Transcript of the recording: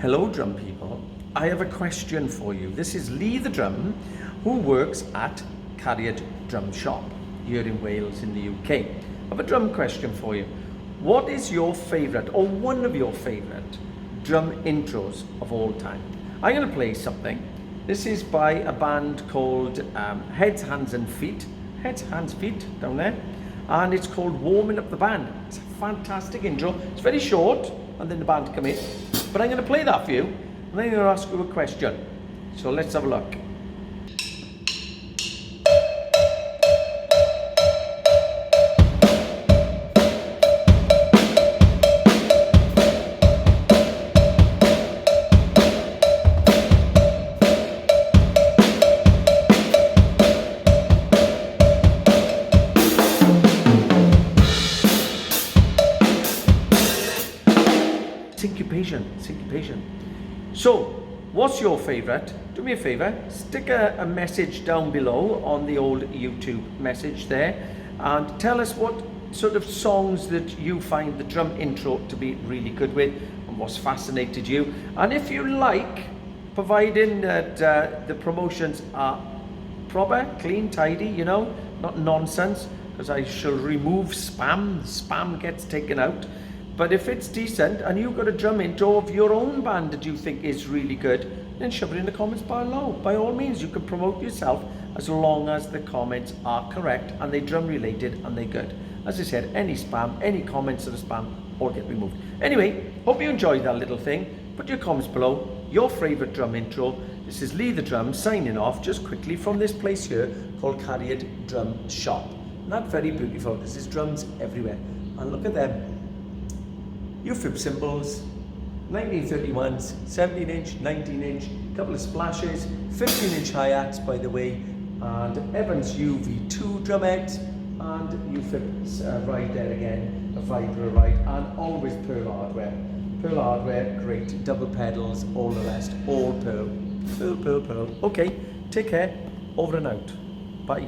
Hello drum people, I have a question for you. This is Lee the Drum, who works at Cariad Drum Shop here in Wales in the UK. I have a drum question for you. What is your favourite or one of your favourite drum intros of all time? I'm going to play something. This is by a band called Heads, Hands and Feet. Heads, Hands, Feet down there. And it's called Warming Up the Band. It's a fantastic intro. It's very short and then the band come in. But I'm going to play that for you, and then I'm going to ask you a question. So let's have a look. Syncopation. So, what's your favourite? Do me a favour, stick a message down below on the old YouTube message there, and tell us what sort of songs that you find the drum intro to be really good with, and what's fascinated you. And if you like, providing that the promotions are proper, clean, tidy, you know, not nonsense, because I shall remove spam. Spam gets taken out. But if it's decent and you've got a drum intro of your own band that you think is really good, then shove it in the comments below. By all means, you can promote yourself as long as the comments are correct and they drum related and they're good. As I said, any spam, any comments that are spam, all get removed. Anyway, hope you enjoyed that little thing. Put your comments below, your favourite drum intro. This is Lee the Drum signing off just quickly from this place here called Cariad Drum Shop. Not very beautiful, because there's drums everywhere. And look at them. UFib cymbals, 1931s, 17-inch, 19-inch, couple of splashes, 15-inch hi-hats by the way, and Evans UV2 drum heads, and UFib ride there again, a vibra ride, and always Pearl hardware. Pearl hardware, great, double pedals, all the rest, all Pearl. Pearl. Okay, take care, over and out. Bye.